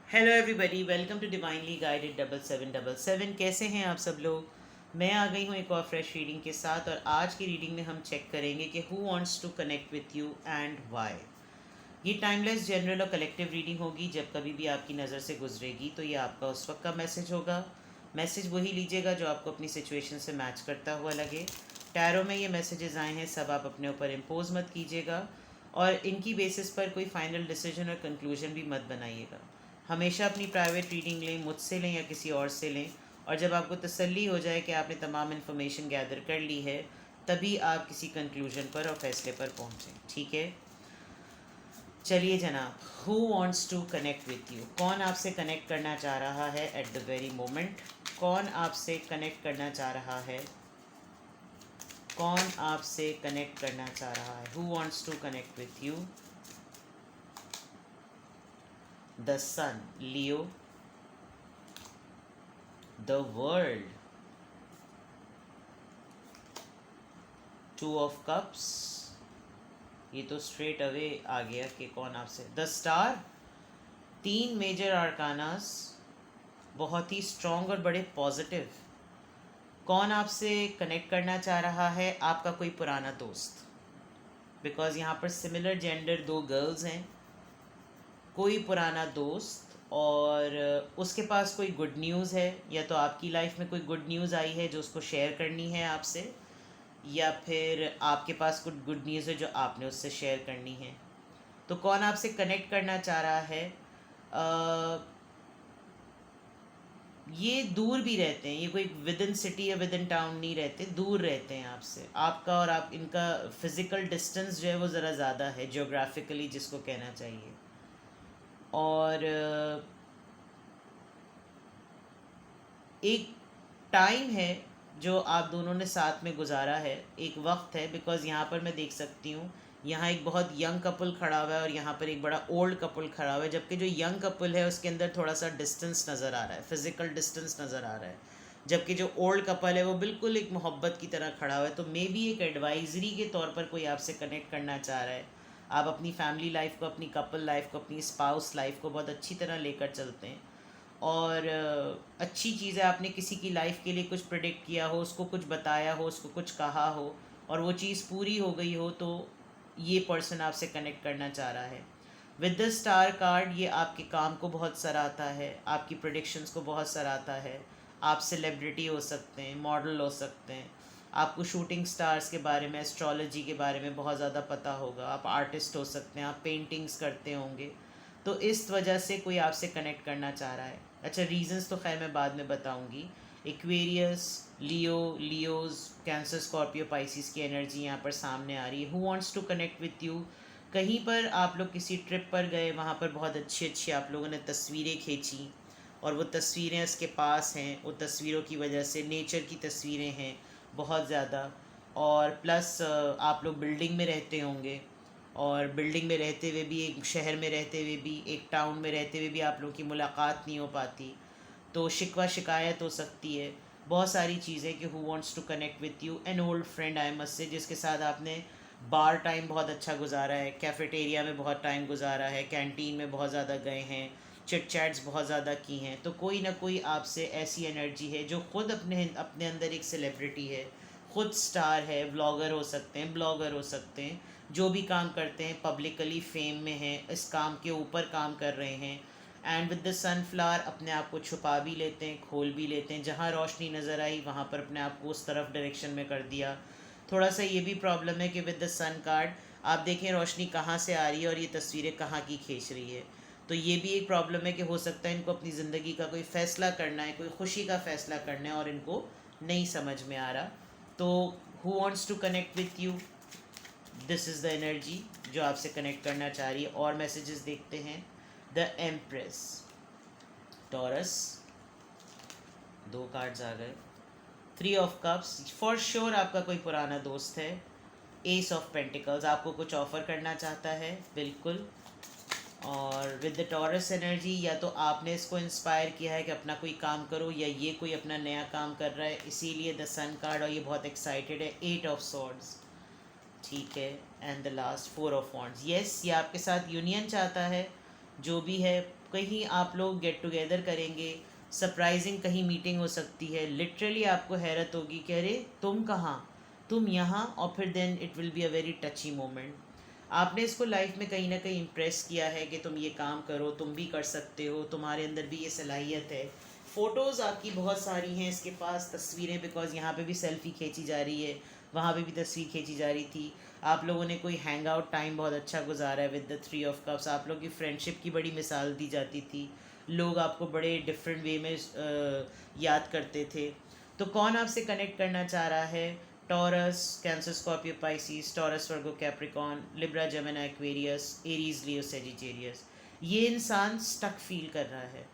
Hello everybody, welcome to divinely guided 7777। कैसे हैं आप सब लोग। मैं आ गई हूँ एक और फ्रेश रीडिंग के साथ, और आज की रीडिंग में हम चेक करेंगे कि who wants to connect with you and why. ये टाइमलेस, जनरल और कलेक्टिव रीडिंग होगी। जब कभी भी आपकी नज़र से गुजरेगी तो ये आपका उस वक्त का मैसेज होगा। मैसेज वही लीजिएगा जो आपको अपनी सिचुएशन से मैच करता हुआ लगे। टैरो में ये मैसेजेस आए हैं, सब आप अपने ऊपर इम्पोज मत कीजिएगा, और इनकी बेसिस पर कोई फाइनल डिसीजन और कंक्लूजन भी मत बनाइएगा। हमेशा अपनी प्राइवेट रीडिंग लें, मुझसे लें या किसी और से लें, और जब आपको तसल्ली हो जाए कि आपने तमाम इन्फॉर्मेशन गैदर कर ली है, तभी आप किसी कंक्लूजन पर और फैसले पर पहुँचें। ठीक है, चलिए जनाब। Who wants to connect with you, कौन आपसे कनेक्ट करना चाह रहा है एट द वेरी मोमेंट। कौन आपसे कनेक्ट करना चाह रहा है, कौन आपसे कनेक्ट करना चाह रहा है। Who wants to connect with you. The sun, Leo. The world, two of cups. ये तो स्ट्रेट अवे आ गया कि कौन आपसे। द स्टार, तीन मेजर आर्कानास, बहुत ही स्ट्रॉन्ग और बड़े पॉजिटिव। कौन आपसे कनेक्ट करना चाह रहा है, आपका कोई पुराना दोस्त। बिकॉज यहाँ पर सिमिलर जेंडर दो गर्ल्स हैं। कोई पुराना दोस्त, और उसके पास कोई गुड न्यूज़ है, या तो आपकी लाइफ में कोई गुड न्यूज़ आई है जो उसको शेयर करनी है आपसे, या फिर आपके पास कुछ गुड न्यूज़ है जो आपने उससे शेयर करनी है। तो कौन आपसे कनेक्ट करना चाह रहा है। ये दूर भी रहते हैं, ये कोई विद इन सिटी या विद इन टाउन नहीं रहते, दूर रहते हैं आपसे। आपका और आप इनका फिज़िकल डिस्टेंस जो है वो ज़रा ज़्यादा है, जियोग्राफिकली जिसको कहना चाहिए। और एक टाइम है जो आप दोनों ने साथ में गुजारा है, एक वक्त है। बिकॉज़ यहाँ पर मैं देख सकती हूँ, यहाँ एक बहुत यंग कपल खड़ा हुआ है और यहाँ पर एक बड़ा ओल्ड कपल खड़ा हुआ है, जबकि जो यंग कपल है उसके अंदर थोड़ा सा डिस्टेंस नज़र आ रहा है, फिज़िकल डिस्टेंस नज़र आ रहा है, जबकि जो ओल्ड कपल है वो बिल्कुल एक मोहब्बत की तरह खड़ा हुआ है। तो मे बी एक एडवाइजरी के तौर पर कोई आपसे कनेक्ट करना चाह रहा है। आप अपनी फैमिली लाइफ को, अपनी कपल लाइफ को, अपनी स्पाउस लाइफ को बहुत अच्छी तरह लेकर चलते हैं, और अच्छी चीज़ है। आपने किसी की लाइफ के लिए कुछ प्रिडिक्ट किया हो, उसको कुछ बताया हो, उसको कुछ कहा हो, और वो चीज़ पूरी हो गई हो, तो ये पर्सन आपसे कनेक्ट करना चाह रहा है। विद द स्टार कार्ड, ये आपके काम को बहुत सराहता है, आपकी प्रिडिक्शंस को बहुत सराहता है। आप सेलिब्रिटी हो सकते हैं, मॉडल हो सकते हैं, आपको शूटिंग स्टार्स के बारे में, एस्ट्रोलॉजी के बारे में बहुत ज़्यादा पता होगा, आप आर्टिस्ट हो सकते हैं, आप पेंटिंग्स करते होंगे। तो इस वजह से कोई आपसे कनेक्ट करना चाह रहा है। अच्छा, रीजंस तो खैर मैं बाद में बताऊंगी। Aquarius, Leo, Leos, Cancer, Scorpio, Pisces की एनर्जी यहाँ पर सामने आ रही है। Who wants to connect with you. कहीं पर आप लोग किसी ट्रिप पर गए, वहाँ पर बहुत अच्छी अच्छी आप लोगों ने तस्वीरें खींची, और वो तस्वीरें उसके पास हैं। वो तस्वीरों की वजह से, नेचर की तस्वीरें हैं बहुत ज़्यादा। और प्लस आप लोग बिल्डिंग में रहते होंगे, और बिल्डिंग में रहते हुए भी, एक शहर में रहते हुए भी, एक टाउन में रहते हुए भी आप लोगों की मुलाकात नहीं हो पाती, तो शिकवा शिकायत हो सकती है। बहुत सारी चीज़ें कि who wants to connect with you. An old friend I must say, जिसके साथ आपने बार टाइम बहुत अच्छा गुजारा है, कैफ़ेटेरिया में बहुत टाइम गुजारा है, कैंटीन में बहुत ज़्यादा गए हैं, चिट चैट्स बहुत ज़्यादा की हैं। तो कोई ना कोई आपसे ऐसी एनर्जी है जो ख़ुद अपने अपने अंदर एक सेलिब्रिटी है, ख़ुद स्टार है, व्लॉगर हो सकते हैं, ब्लॉगर हो सकते हैं, जो भी काम करते हैं पब्लिकली फेम में हैं, इस काम के ऊपर काम कर रहे हैं। एंड विद द सनफ्लावर, अपने आप को छुपा भी लेते हैं, खोल भी लेते हैं। जहाँ रोशनी नज़र आई वहाँ पर अपने आप को उस तरफ डायरेक्शन में कर दिया। थोड़ा सा ये भी प्रॉब्लम है कि विद द सन कार्ड आप देखें रोशनी कहाँ से आ रही है और ये तस्वीरें कहाँ की खींच रही है। तो ये भी एक प्रॉब्लम है कि हो सकता है इनको अपनी ज़िंदगी का कोई फ़ैसला करना है, कोई खुशी का फ़ैसला करना है, और इनको नहीं समझ में आ रहा। तो who wants to connect with you, this is the energy जो आपसे कनेक्ट करना चाह रही है। और मैसेजेस देखते हैं। द एम्प्रेस, टॉरस, दो कार्ड्स आ गए। Three of cups, for sure आपका कोई पुराना दोस्त है। एस ऑफ पेंटिकल्स, आपको कुछ ऑफ़र करना चाहता है, बिल्कुल। और विद द टॉरस एनर्जी, या तो आपने इसको इंस्पायर किया है कि अपना कोई काम करो, या ये कोई अपना नया काम कर रहा है, इसीलिए द सन कार्ड, और ये बहुत एक्साइटेड है। एट ऑफ सॉर्ड्स, ठीक है। And the last four of wands, yes, ये आपके साथ यूनियन चाहता है। जो भी है, कहीं आप लोग गेट टुगेदर करेंगे, सरप्राइजिंग कहीं मीटिंग हो सकती है, लिटरली आपको हैरत होगी कि अरे तुम कहाँ, तुम यहाँ, और फिर then it will be a very touchy moment. आपने इसको लाइफ में कहीं ना कहीं इम्प्रेस किया है कि तुम ये काम करो, तुम भी कर सकते हो, तुम्हारे अंदर भी ये सलाहियत है। फ़ोटोज़ आपकी बहुत सारी हैं इसके पास, तस्वीरें, बिकॉज़ यहाँ पे भी सेल्फ़ी खींची जा रही है, वहाँ पे भी तस्वीर खींची जा रही थी। आप लोगों ने कोई हैंग आउट टाइम बहुत अच्छा गुजारा है with the three of cups. आप लोगों की फ्रेंडशिप की बड़ी मिसाल दी जाती थी, लोग आपको बड़े डिफरेंट वे में याद करते थे। तो कौन आपसे कनेक्ट करना चाह रहा है? Taurus, Cancer, Scorpio, Pisces, Taurus, Virgo, Capricorn, Libra, Gemini, Aquarius, Aries, Leo, Sagittarius. ये इंसान स्टक फील कर रहा है,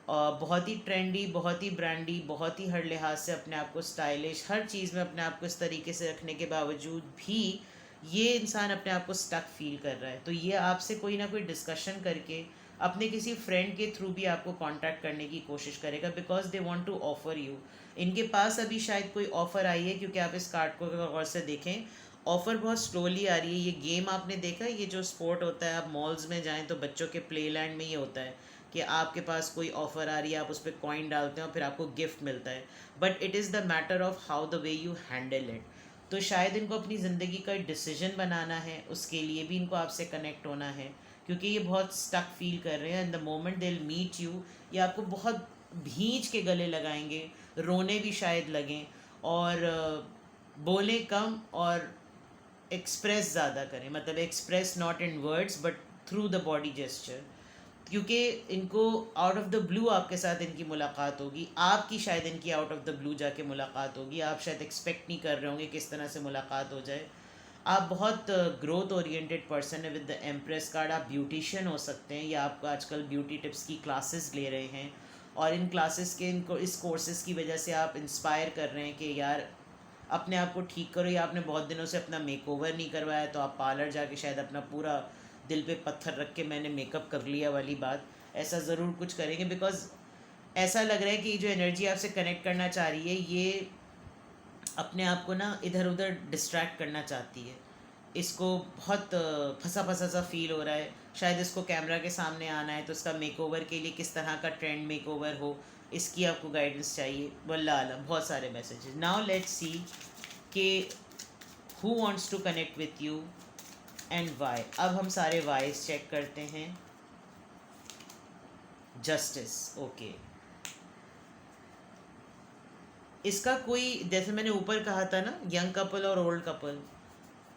और बहुत ही ट्रेंडी, बहुत ही ब्रांडी, बहुत ही हर लिहाज से अपने आप को स्टाइलिश, हर चीज़ में अपने आप को इस तरीके से रखने के बावजूद भी ये इंसान अपने आप को स्टक फील कर रहा है। तो ये आपसे कोई ना कोई डिस्कशन करके अपने किसी फ्रेंड के थ्रू भी आपको कांटेक्ट करने की कोशिश करेगा, because they want to offer you. इनके पास अभी शायद कोई ऑफ़र आई है, क्योंकि आप इस कार्ड को अगर गौर से देखें, ऑफ़र बहुत स्लोली आ रही है। ये गेम आपने देखा है, ये जो स्पोर्ट होता है, आप मॉल्स में जाएं तो बच्चों के प्ले लैंड में ये होता है कि आपके पास कोई ऑफ़र आ रही है, आप उस पर कॉइन डालते हैं और फिर आपको गिफ्ट मिलता है। But it is the matter of how the way you handle it. तो शायद इनको अपनी ज़िंदगी का डिसीजन बनाना है, उसके लिए भी इनको आपसे कनेक्ट होना है, क्योंकि ये बहुत स्टक फील कर रहे हैं। And the moment they will meet you, ये आपको बहुत भींच के गले लगाएंगे, रोने भी शायद लगें, और बोलें कम और एक्सप्रेस ज़्यादा करें, मतलब express not in words but through the body gesture. क्योंकि इनको आउट ऑफ द ब्लू आपके साथ इनकी मुलाकात होगी, आपकी शायद इनकी आउट ऑफ द ब्लू जाके मुलाकात होगी, आप शायद एक्सपेक्ट नहीं कर रहे होंगे किस तरह से मुलाकात हो जाए। आप बहुत ग्रोथ ओरिएंटेड पर्सन है विद द एम्प्रेस कार्ड। आप ब्यूटिशियन हो सकते हैं, या आप आजकल ब्यूटी टिप्स की क्लासेस ले रहे हैं, और इन क्लासेस के इनको इस कोर्सेज़ की वजह से आप इंस्पायर कर रहे हैं कि यार अपने आप को ठीक करो, या आपने बहुत दिनों से अपना मेकओवर नहीं करवाया, तो आप पार्लर जाके शायद अपना पूरा दिल पे पत्थर रख के मैंने मेकअप कर लिया वाली बात, ऐसा ज़रूर कुछ करेंगे। बिकॉज़ ऐसा लग रहा है कि जो एनर्जी आपसे कनेक्ट करना चाह रही है, ये अपने आप को ना इधर उधर डिस्ट्रैक्ट करना चाहती है। इसको बहुत फंसा फंसा सा फील हो रहा है, शायद इसको कैमरा के सामने आना है, तो इसका मेकओवर के लिए किस तरह का ट्रेंड मेकओवर हो, इसकी आपको गाइडेंस चाहिए। वल्लाह आलम, बहुत सारे मैसेजेस। नाउ लेट्स सी कि who wants to connect with you and why. अब हम सारे वाइज चेक करते हैं। Justice, okay. इसका कोई, जैसे मैंने ऊपर कहा था ना, यंग कपल और ओल्ड कपल,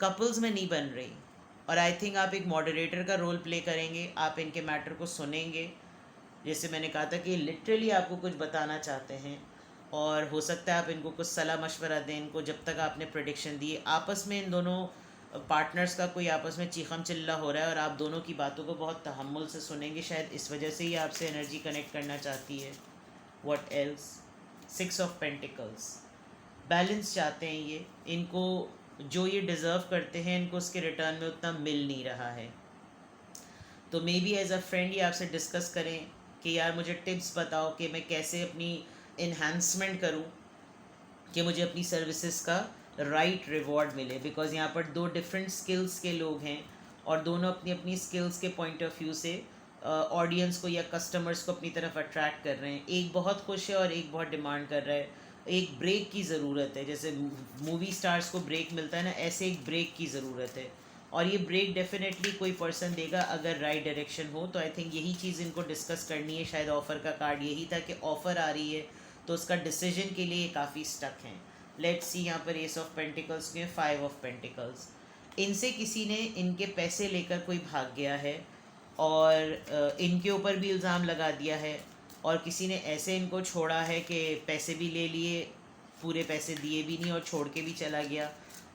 कपल्स में नहीं बन रही, और आई थिंक आप एक मॉडरेटर का रोल प्ले करेंगे, आप इनके मैटर को सुनेंगे। जैसे मैंने कहा था कि लिटरली आपको कुछ बताना चाहते हैं, और हो सकता है आप इनको कुछ सलाह मशवरा दें। इनको जब तक आपने प्रेडिक्शन दिए, आपस में इन दोनों पार्टनर्स का कोई आपस में चीखम चिल्ला हो रहा है, और आप दोनों की बातों को बहुत तहम्मुल से सुनेंगे, शायद इस वजह से ही आपसे एनर्जी कनेक्ट करना चाहती है। What else? 6 of pentacles, balance चाहते हैं ये। इनको जो ये डिज़र्व करते हैं, इनको उसके रिटर्न में उतना मिल नहीं रहा है। तो maybe as a friend ये आपसे डिस्कस करें कि यार मुझे टिप्स बताओ कि मैं कैसे अपनी इन्हांसमेंट करूं, कि मुझे अपनी सर्विसेज का राइट रिवॉर्ड मिले। बिकॉज़ यहाँ पर दो डिफरेंट स्किल्स के लोग हैं, और दोनों अपनी अपनी स्किल्स के पॉइंट ऑफ व्यू से ऑडियंस को या कस्टमर्स को अपनी तरफ अट्रैक्ट कर रहे हैं। एक बहुत खुश है और एक बहुत डिमांड कर रहा है। एक ब्रेक की ज़रूरत है, जैसे मूवी स्टार्स को ब्रेक मिलता है ना, ऐसे एक ब्रेक की ज़रूरत है। और ये ब्रेक डेफिनेटली कोई पर्सन देगा अगर राइट डायरेक्शन हो। तो आई थिंक यही चीज़ इनको डिस्कस करनी है। शायद ऑफ़र का कार्ड यही था कि ऑफ़र आ रही है, तो उसका डिसीजन के लिए काफ़ी स्टक हैं। लेट्स सी यहाँ पर एस ऑफ पेंटिकल्स के 5 ऑफ पेंटिकल्स। इनसे किसी ने इनके पैसे लेकर कोई भाग गया है, और इनके ऊपर भी इल्ज़ाम लगा दिया है, और किसी ने ऐसे इनको छोड़ा है कि पैसे भी ले लिए, पूरे पैसे दिए भी नहीं और छोड़ के भी चला गया।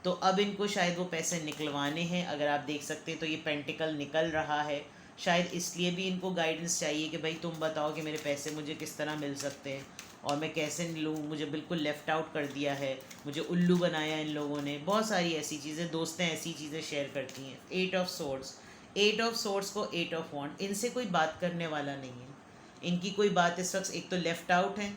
तो अब इनको शायद वो पैसे निकलवाने हैं। अगर आप देख सकते हैं तो ये पेंटिकल निकल रहा है, शायद इसलिए भी इनको गाइडेंस चाहिए कि भाई तुम बताओ कि मेरे पैसे मुझे किस तरह मिल सकते हैं और मैं कैसे लूँ। मुझे बिल्कुल लेफ़्ट आउट कर दिया है, मुझे उल्लू बनाया इन लोगों ने। बहुत सारी ऐसी चीज़ें, दोस्तें ऐसी चीज़ें शेयर करती हैं। 8 ऑफ सोर्ड्स, 8 ऑफ सोर्ड्स को 8 ऑफ वॉन्ड। इनसे कोई बात करने वाला नहीं है, इनकी कोई बात इस वक्त, एक तो लेफ़्ट आउट है,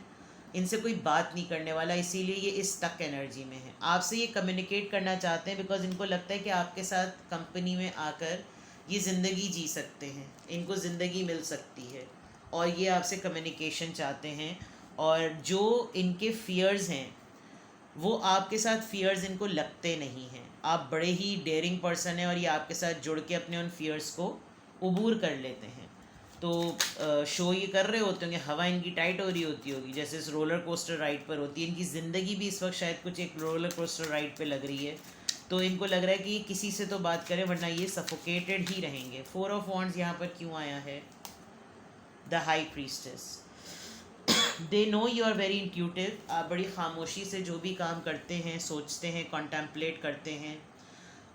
इनसे कोई बात नहीं करने वाला, इसीलिए ये इस स्टक एनर्जी में है। आपसे ये कम्युनिकेट करना चाहते हैं बिकॉज इनको लगता है कि आपके साथ कंपनी में आकर ये ज़िंदगी जी सकते हैं, इनको ज़िंदगी मिल सकती है, और ये आपसे कम्युनिकेशन चाहते हैं। और जो इनके फियर्स हैं वो आपके साथ फियर्स इनको लगते नहीं हैं। आप बड़े ही डेयरिंग पर्सन हैं और ये आपके साथ जुड़ के अपने उन फियर्स को अबूर कर लेते हैं। तो शो ये कर रहे होते होंगे, हवा इनकी टाइट हो रही होती होगी जैसे इस रोलर कोस्टर राइड पर होती है। इनकी ज़िंदगी भी इस वक्त शायद कुछ एक रोलर कोस्टर राइड पे लग रही है। तो इनको लग रहा है कि ये किसी से तो बात करें वरना ये सफोकेटेड ही रहेंगे। 4 ऑफ वॉन्ड्स यहाँ पर क्यों आया है? The high priestess. They know you are very intuitive. आप बड़ी खामोशी से जो भी काम करते हैं, सोचते हैं, कॉन्टेम्पलेट करते हैं,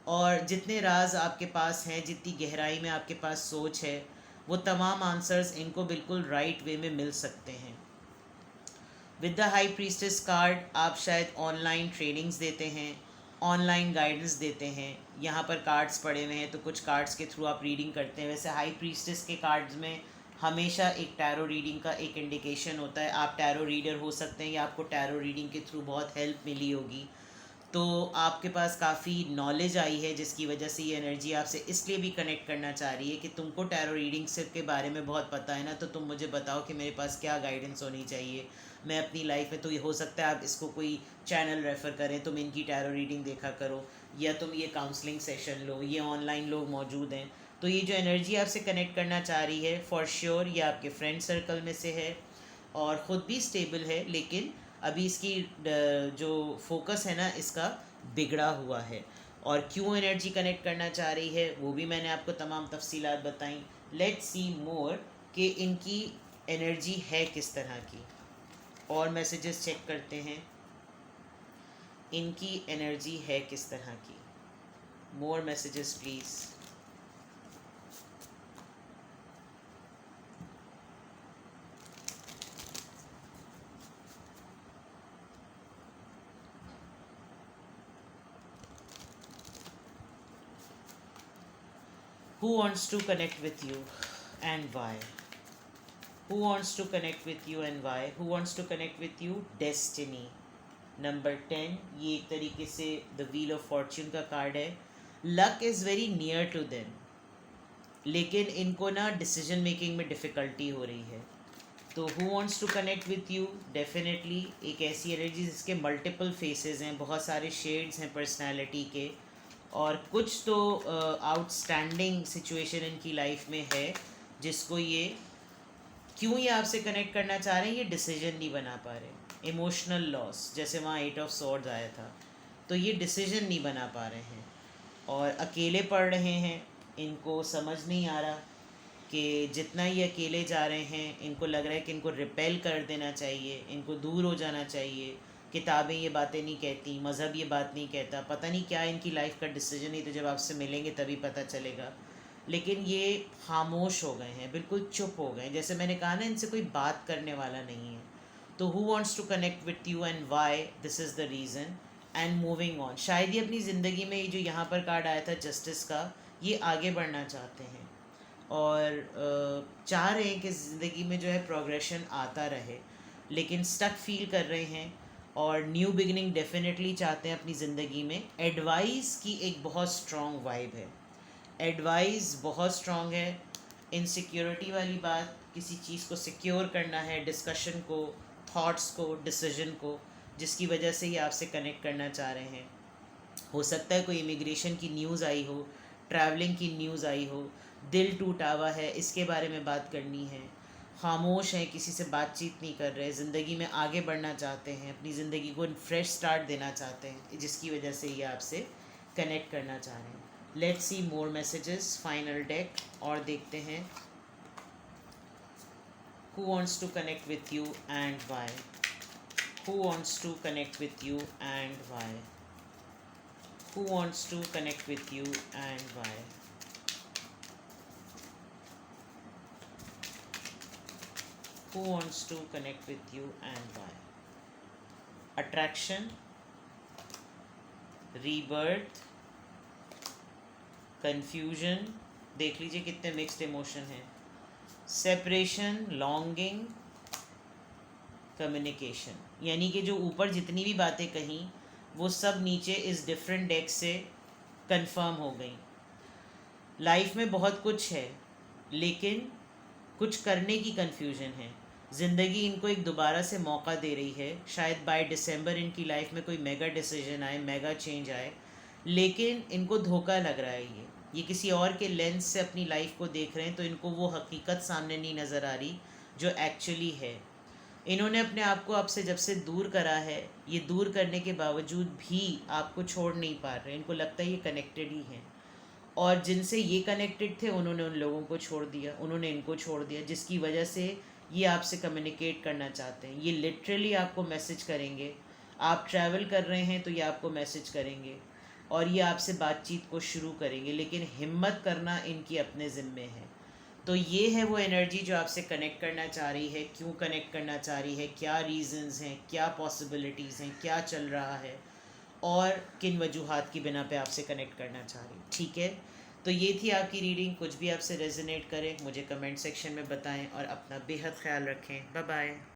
और जितने राज आपके पास हैं, जितनी गहराई में आपके पास सोच है, वो तमाम आंसर्स इनको बिल्कुल राइट वे में मिल सकते हैं। With the high priestess card आप शायद ऑनलाइन ट्रेनिंग्स देते हैं, ऑनलाइन गाइडेंस देते हैं। यहाँ पर कार्ड्स पड़े हुए हैं तो कुछ कार्ड्स के थ्रू आप रीडिंग करते हैं। वैसे हाई प्रीस्टेस के कार्ड्स में हमेशा एक टैरो रीडिंग का एक इंडिकेशन होता है। आप टैरो रीडर हो सकते हैं या आपको टैरो रीडिंग के थ्रू बहुत हेल्प मिली होगी, तो आपके पास काफ़ी नॉलेज आई है जिसकी वजह से ये एनर्जी आपसे इसलिए भी कनेक्ट करना चाह रही है कि तुमको टैरो रीडिंग से के बारे में बहुत पता है ना, तो तुम मुझे बताओ कि मेरे पास क्या गाइडेंस होनी चाहिए मैं अपनी लाइफ में। तो ये हो सकता है आप इसको कोई चैनल रेफ़र करें, तुम इनकी टैरो रीडिंग देखा करो, या तुम ये काउंसलिंग सेशन लो, ये ऑनलाइन लोग मौजूद हैं। तो ये जो एनर्जी आपसे कनेक्ट करना चाह रही है फॉर श्योर ये आपके फ्रेंड सर्कल में से है और ख़ुद भी स्टेबल है, लेकिन अभी इसकी जो फोकस है ना इसका बिगड़ा हुआ है। और क्यों एनर्जी कनेक्ट करना चाह रही है वो भी मैंने आपको तमाम तफसीलात बताई। लेट्स सी मोर कि इनकी एनर्जी है किस तरह की। और मैसेजेस चेक करते हैं, इनकी एनर्जी है किस तरह की। मोर messages please. Who wants to connect with you and why? Who wants to connect with you and why? Who wants to connect with you? Destiny. Number 10, ये एक तरीके से द व्हील ऑफ फॉर्च्यून का card है। Luck is very near to them, लेकिन इनको ना decision making में डिफ़िकल्टी हो रही है। तो who wants to connect with you? Definitely एक ऐसी एनर्जी जिसके मल्टीपल फेसेस हैं, बहुत सारे शेड्स हैं पर्सनालिटी के, और कुछ तो आउटस्टैंडिंग सिचुएशन इनकी लाइफ में है जिसको ये क्यों ये आपसे कनेक्ट करना चाह रहे हैं, ये डिसीजन नहीं बना पा रहे। इमोशनल लॉस, जैसे वहाँ 8 ऑफ स्वॉर्ड्स आया था, तो ये डिसीजन नहीं बना पा रहे हैं और अकेले पड़ रहे हैं। इनको समझ नहीं आ रहा कि जितना ये अकेले जा रहे हैं, इनको लग रहा है कि इनको रिपेल कर देना चाहिए, इनको दूर हो जाना चाहिए। किताबें ये बातें नहीं कहती, मज़हब ये बात नहीं कहता, पता नहीं क्या इनकी लाइफ का डिसीजन ही, तो जब आपसे मिलेंगे तभी पता चलेगा। लेकिन ये खामोश हो गए हैं, बिल्कुल चुप हो गए हैं। जैसे मैंने कहा ना, इनसे कोई बात करने वाला नहीं है। तो who wants to connect with you and why? This is the reason and moving on. शायद ये अपनी ज़िंदगी में ये जो यहाँ पर कार्ड आया था जस्टिस का, ये आगे बढ़ना चाहते हैं और चाह रहे हैं कि ज़िंदगी में जो है प्रोग्रेशन आता रहे, लेकिन स्टक फील कर रहे हैं और न्यू बिगिनिंग डेफिनेटली चाहते हैं अपनी ज़िंदगी में। एडवाइस की एक बहुत स्ट्रॉन्ग वाइब है, एडवाइस बहुत स्ट्रॉन्ग है। इनसिक्योरिटी वाली बात, किसी चीज़ को सिक्योर करना है, डिस्कशन को, थॉट्स को, डिसीजन को, जिसकी वजह से ये आपसे कनेक्ट करना चाह रहे हैं। हो सकता है कोई इमिग्रेशन की न्यूज़ आई हो, ट्रैवलिंग की न्यूज़ आई हो, दिल टूटा हुआ है, इसके बारे में बात करनी है। खामोश हैं, किसी से बातचीत नहीं कर रहे, ज़िंदगी में आगे बढ़ना चाहते हैं, अपनी ज़िंदगी को फ्रेश स्टार्ट देना चाहते हैं, जिसकी वजह से ये आपसे कनेक्ट करना चाह रहे हैं। Let's see more messages, final deck, और देखते हैं who wants to connect with you and why? Who wants to connect with you and why? Who wants to connect with you and why? Who wants to connect with you and why? Attraction, rebirth, confusion, देख लीजिए कितने mixed emotion हैं। Separation, longing, communication, यानी कि जो ऊपर जितनी भी बातें कहीं वो सब नीचे इस डिफरेंट डेक से कंफर्म हो गई। लाइफ में बहुत कुछ है लेकिन कुछ करने की कन्फ्यूजन है। ज़िंदगी इनको एक दोबारा से मौका दे रही है, शायद बाय दिसंबर इनकी लाइफ में कोई मेगा डिसीजन आए, मेगा चेंज आए, लेकिन इनको धोखा लग रहा है। ये किसी और के लेंस से अपनी लाइफ को देख रहे हैं, तो इनको वो हकीकत सामने नहीं नज़र आ रही जो एक्चुअली है। इन्होंने अपने आप को आपसे जब से दूर करा है, ये दूर करने के बावजूद भी आपको छोड़ नहीं पा रहे। इनको लगता है ये कनेक्टेड ही हैं, और जिनसे ये कनेक्टेड थे उन्होंने उन लोगों को छोड़ दिया, उन्होंने इनको छोड़ दिया, जिसकी वजह से ये आपसे कम्युनिकेट करना चाहते हैं। ये लिटरली आपको मैसेज करेंगे। आप ट्रैवल कर रहे हैं तो ये आपको मैसेज करेंगे और ये आपसे बातचीत को शुरू करेंगे, लेकिन हिम्मत करना इनकी अपने ज़िम्मे है। तो ये है वो एनर्जी जो आपसे कनेक्ट करना चाह रही है। क्यों कनेक्ट करना चाह रही है, क्या रीज़न्स हैं, क्या पॉसिबिलिटीज़ हैं, क्या चल रहा है और किन वजूहात की बिना पे आपसे कनेक्ट करना चाह रही। ठीक है, तो ये थी आपकी रीडिंग। कुछ भी आपसे रेजोनेट करे मुझे कमेंट सेक्शन में बताएं और अपना बेहद ख्याल रखें। Bye bye.